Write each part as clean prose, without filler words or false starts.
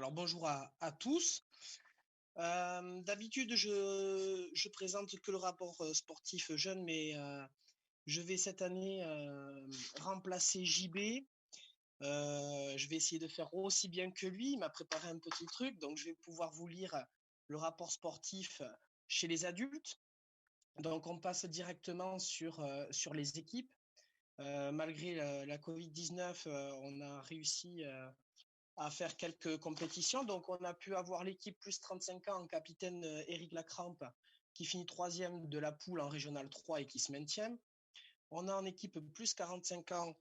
Alors bonjour à tous. D'habitude, je présente que le rapport sportif jeune, mais je vais cette année remplacer JB. Je vais essayer de faire aussi bien que lui. Il m'a préparé un petit truc, donc je vais pouvoir vous lire le rapport sportif chez les adultes. Donc on passe directement sur les équipes. Malgré la Covid-19, on a réussi à faire quelques compétitions. Donc, on a pu avoir l'équipe plus 35 ans en capitaine Éric Lacrampe, qui finit troisième de la poule en régional 3 et qui se maintient. On a en équipe plus 45 ans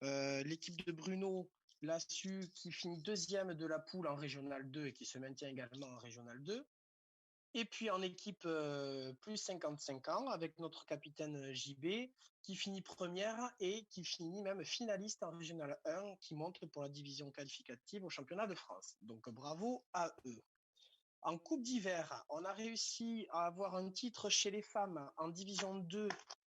l'équipe de Bruno Lassu, qui finit deuxième de la poule en régional 2 et qui se maintient également en régional 2. Et puis en équipe plus 55 ans, avec notre capitaine JB, qui finit première et qui finit même finaliste en Régional 1, qui monte pour la division qualificative au championnat de France. Donc bravo à eux. En Coupe d'hiver, on a réussi à avoir un titre chez les femmes en division 2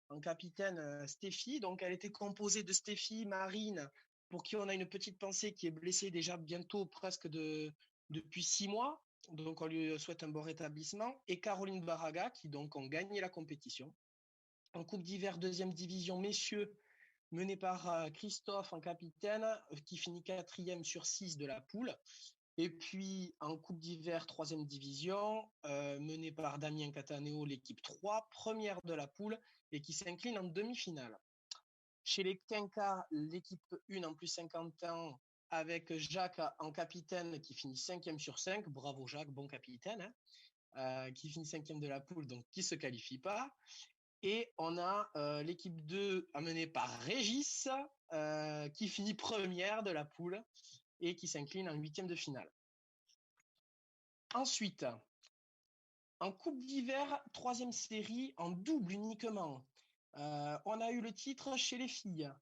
en capitaine Stéphie. Donc elle était composée de Stéphie, Marine, pour qui on a une petite pensée, qui est blessée déjà bientôt presque depuis 6 mois. Donc on lui souhaite un bon rétablissement. Et Caroline Baraga, qui donc ont gagné la compétition. En Coupe d'hiver, deuxième division, messieurs, mené par Christophe en capitaine, qui finit 4e sur 6 de la poule. Et puis en Coupe d'hiver, troisième division, menée par Damien Cataneo, l'équipe 3, première de la poule, et qui s'incline en demi-finale. Chez les Quinca, l'équipe 1 en plus 50 ans, avec Jacques en capitaine qui finit 5e sur 5. Bravo Jacques, bon capitaine, hein, qui finit 5e de la poule, donc qui ne se qualifie pas. Et on a l'équipe 2 amenée par Régis, qui finit première de la poule et qui s'incline en 8e de finale. Ensuite, en Coupe d'hiver, troisième série, en double uniquement. On a eu le titre chez les filles,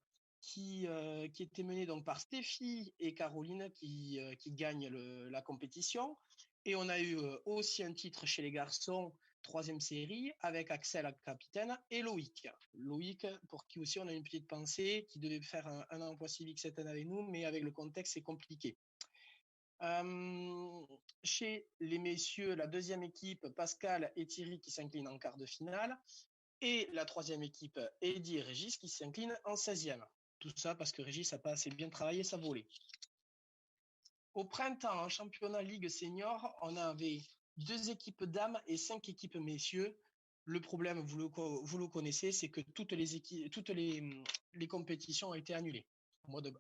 qui était mené donc par Stéphie et Caroline, qui gagnent la compétition. Et on a eu aussi un titre chez les garçons, troisième série, avec Axel capitaine et Loïc. Loïc, pour qui aussi on a une petite pensée, qui devait faire un emploi civique cette année avec nous, mais avec le contexte, c'est compliqué. Chez les messieurs, la deuxième équipe, Pascal et Thierry qui s'inclinent en quart de finale. Et la troisième équipe, Eddy et Régis qui s'inclinent en 16e. Tout ça parce que Régis n'a pas assez bien travaillé sa volée. Au printemps, en championnat Ligue Senior, on avait 2 équipes dames et 5 équipes messieurs. Le problème, vous le connaissez, c'est que toutes les compétitions ont été annulées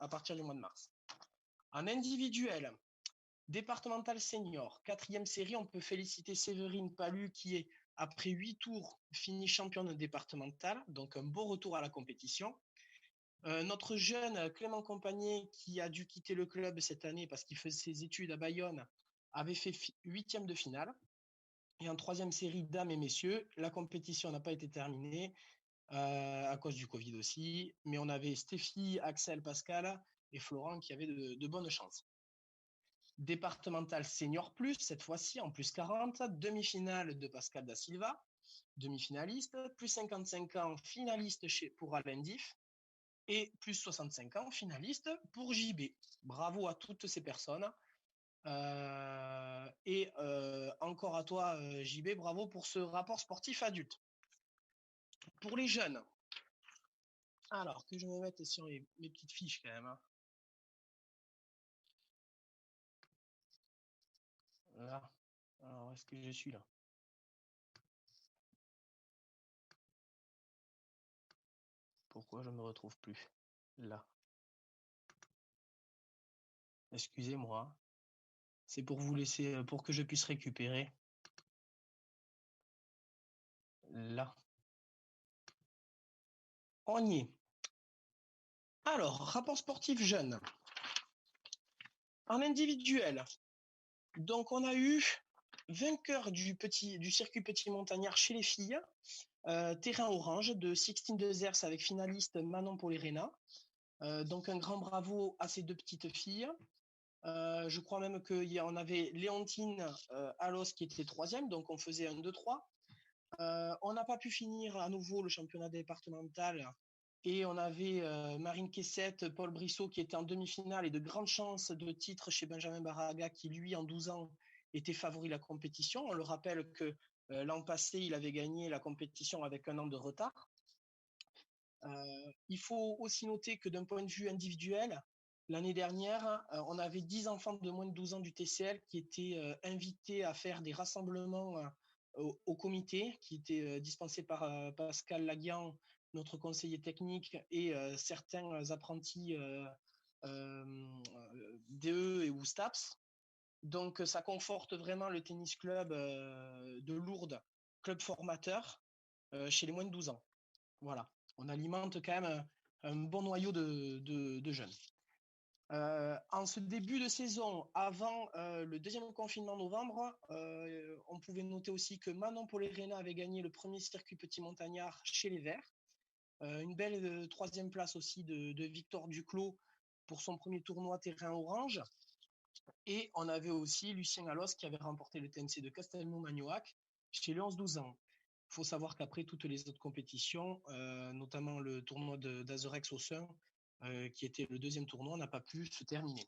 à partir du mois de mars. En individuel, départemental senior, 4e série, on peut féliciter Séverine Palu qui est, après 8 tours, fini championne départementale, donc un beau retour à la compétition. Notre jeune Clément Compagnier, qui a dû quitter le club cette année parce qu'il faisait ses études à Bayonne, avait fait 8e de finale. Et en 3e série, dames et messieurs, la compétition n'a pas été terminée à cause du Covid aussi, mais on avait Stéphie, Axel, Pascal et Florent qui avaient de bonnes chances. Départemental senior plus, cette fois-ci en plus 40, demi-finale de Pascal da Silva, demi-finaliste, plus 55 ans, finaliste pour Alain Diff, et plus 65 ans, finaliste pour JB. Bravo à toutes ces personnes. Encore à toi, JB, bravo pour ce rapport sportif adulte. Pour les jeunes, alors que je me mette sur mes petites fiches quand même. Hein. Là, alors est-ce que je suis là? Pourquoi je ne me retrouve plus là? Excusez-moi. C'est pour vous laisser, pour que je puisse récupérer là. On y est. Alors, rapport sportif jeune. En individuel, donc on a eu vainqueur du circuit petit montagnard chez les filles, terrain orange de Sixtine de Zers avec finaliste Manon Polerena. Donc un grand bravo à ces 2 petites filles. Je crois même qu'on avait Léontine Alos qui était 3e, donc on faisait un 2-3. On n'a pas pu finir à nouveau le championnat départemental Et on avait Marine Kessette, Paul Brissot qui était en demi-finale et de grandes chances de titre chez Benjamin Baraga qui, lui, en 12 ans, était favori de la compétition. On le rappelle que l'an passé, il avait gagné la compétition avec un an de retard. Il faut aussi noter que d'un point de vue individuel, l'année dernière, on avait 10 enfants de moins de 12 ans du TCL qui étaient invités à faire des rassemblements au comité, qui étaient dispensés par Pascal Laguian, notre conseiller technique, et certains apprentis DE et ou STAPS. Donc, ça conforte vraiment le tennis club de Lourdes, club formateur, chez les moins de 12 ans. Voilà, on alimente quand même un bon noyau de jeunes. En ce début de saison, avant le deuxième confinement novembre, on pouvait noter aussi que Manon Polérena avait gagné le premier circuit petit montagnard chez les Verts. Une belle troisième place aussi de Victor Duclos pour son premier tournoi terrain orange. Et on avait aussi Lucien Allos qui avait remporté le TNC de Castelnau-Magnoac chez les 11-12 ans. Il faut savoir qu'après toutes les autres compétitions, notamment le tournoi d'Azerex au Sein, qui était le deuxième tournoi, n'a pas pu se terminer.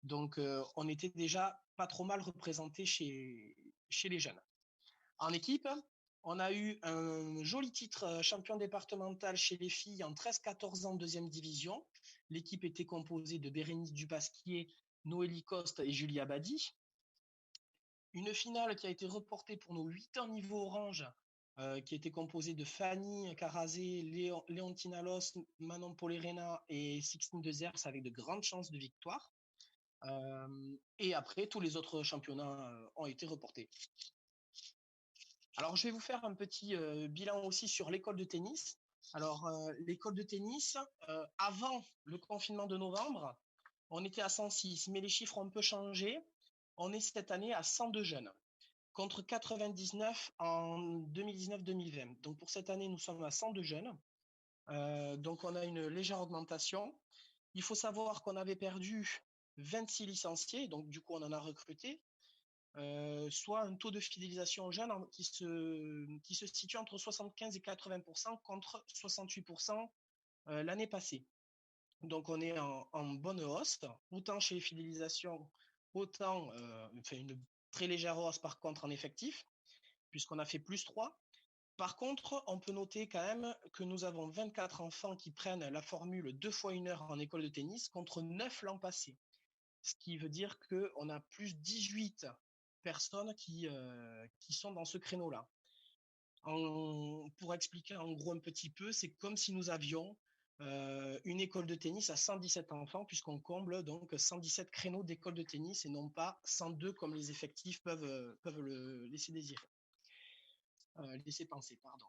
Donc, on était déjà pas trop mal représenté chez les jeunes. En équipe, on a eu un joli titre champion départemental chez les filles en 13-14 ans deuxième division. L'équipe était composée de Bérénice Dupasquier, Noélie Coste et Julie Abadi. Une finale qui a été reportée pour nos 8 ans niveau orange, qui était composée de Fanny Carazé, Léontine Los, Manon Polérena et Sixtine Dezers avec de grandes chances de victoire. Et après, tous les autres championnats ont été reportés. Alors, je vais vous faire un petit bilan aussi sur l'école de tennis. Alors, l'école de tennis, avant le confinement de novembre, on était à 106, mais les chiffres ont un peu changé. On est cette année à 102 jeunes, contre 99 en 2019-2020. Donc, pour cette année, nous sommes à 102 jeunes. Donc, on a une légère augmentation. Il faut savoir qu'on avait perdu 26 licenciés, donc du coup, on en a recruté. Soit un taux de fidélisation jeune qui se situe entre 75 et 80% contre 68% l'année passée. Donc on est en bonne hausse, autant chez les fidélisations, autant une très légère hausse par contre en effectif, puisqu'on a fait plus 3. Par contre, on peut noter quand même que nous avons 24 enfants qui prennent la formule 2 fois 1 heure en école de tennis contre 9 l'an passé. Ce qui veut dire qu'on a plus 18 personnes qui sont dans ce créneau-là. Pour expliquer en gros un petit peu, c'est comme si nous avions une école de tennis à 117 enfants, puisqu'on comble donc 117 créneaux d'école de tennis et non pas 102 comme les effectifs peuvent le laisser désirer. Laisser penser, pardon.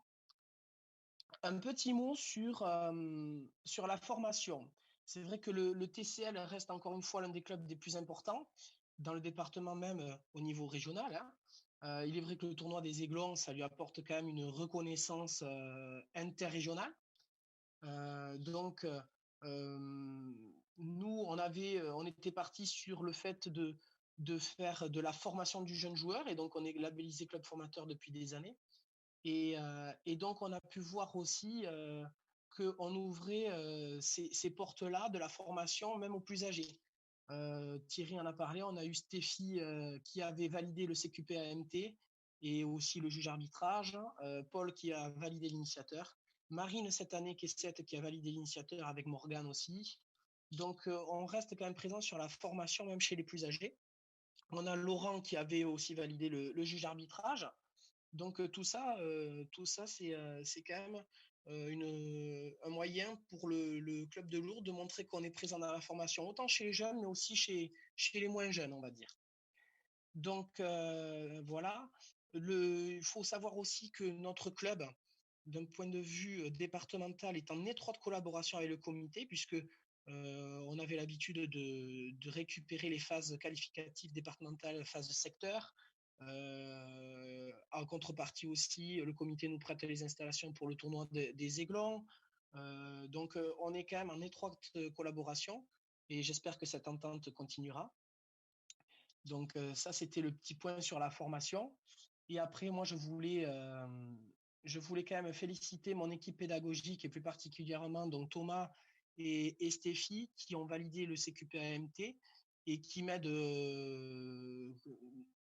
Un petit mot sur la formation. C'est vrai que le TCL reste encore une fois l'un des clubs des plus importants dans le département, même au niveau régional. Il est vrai que le tournoi des Aiglons, ça lui apporte quand même une reconnaissance interrégionale. Donc, nous, on était parti sur le fait de faire de la formation du jeune joueur, et donc on est labellisé club formateur depuis des années. Et donc, on a pu voir aussi qu'on ouvrait ces portes-là de la formation même aux plus âgés. Thierry en a parlé, on a eu Stéphie qui avait validé le CQP-AMT et aussi le juge arbitrage, Paul qui a validé l'initiateur, Marine cette année qui a validé l'initiateur avec Morgane aussi. Donc, on reste quand même présent sur la formation même chez les plus âgés. On a Laurent qui avait aussi validé le juge arbitrage. Donc tout ça, c'est quand même un moyen pour le club de Lourdes de montrer qu'on est présent dans la formation, autant chez les jeunes, mais aussi chez les moins jeunes, on va dire. Donc voilà. Il faut savoir aussi que notre club, d'un point de vue départemental, est en étroite collaboration avec le comité, puisque on avait l'habitude de récupérer les phases qualificatives départementales, phases de secteur. En contrepartie aussi, le comité nous prête les installations pour le tournoi des Aiglons. Donc, on est quand même en étroite collaboration et j'espère que cette entente continuera. Donc, ça, c'était le petit point sur la formation. Et après, moi, je voulais je voulais quand même féliciter mon équipe pédagogique et plus particulièrement donc Thomas et Stéphie qui ont validé le CQPAMT et qui m'aident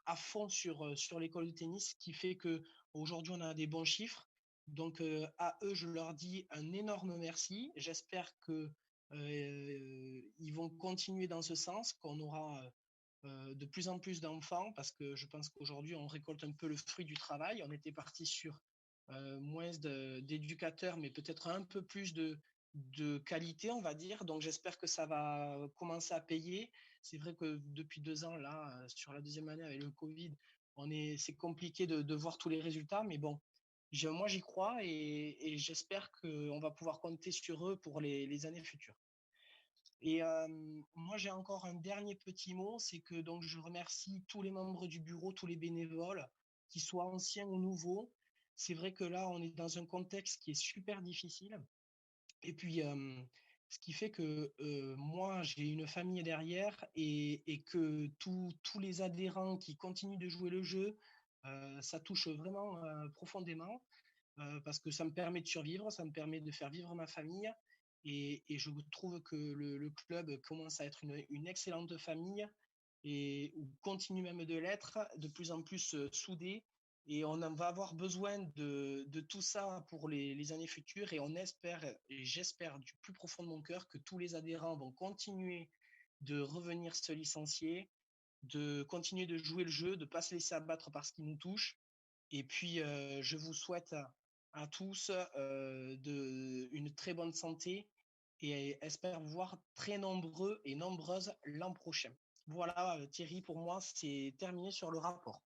à fond sur l'école de tennis, qui fait que aujourd'hui on a des bons chiffres. Donc à eux, je leur dis un énorme merci. J'espère que ils vont continuer dans ce sens, qu'on aura de plus en plus d'enfants, parce que je pense qu'aujourd'hui, on récolte un peu le fruit du travail. On était parti sur moins d'éducateurs, mais peut-être un peu plus de qualité, on va dire. Donc, j'espère que ça va commencer à payer. C'est vrai que depuis 2 ans, là, sur la deuxième année avec le Covid, c'est compliqué de voir tous les résultats, mais bon, moi, j'y crois et j'espère qu'on va pouvoir compter sur eux pour les années futures. Et moi, j'ai encore un dernier petit mot, c'est que donc je remercie tous les membres du bureau, tous les bénévoles, qu'ils soient anciens ou nouveaux. C'est vrai que là, on est dans un contexte qui est super difficile. Et puis, ce qui fait que moi, j'ai une famille derrière et que tous les adhérents qui continuent de jouer le jeu, ça touche vraiment profondément parce que ça me permet de survivre, ça me permet de faire vivre ma famille. Et je trouve que le club commence à être une excellente famille et ou continue même de l'être, de plus en plus soudé. Et on en va avoir besoin de tout ça pour les années futures. Et on espère, et j'espère du plus profond de mon cœur, que tous les adhérents vont continuer de revenir se licencier, de continuer de jouer le jeu, de ne pas se laisser abattre par ce qui nous touche. Et puis, je vous souhaite à tous une très bonne santé et espère vous voir très nombreux et nombreuses l'an prochain. Voilà, Thierry, pour moi, c'est terminé sur le rapport.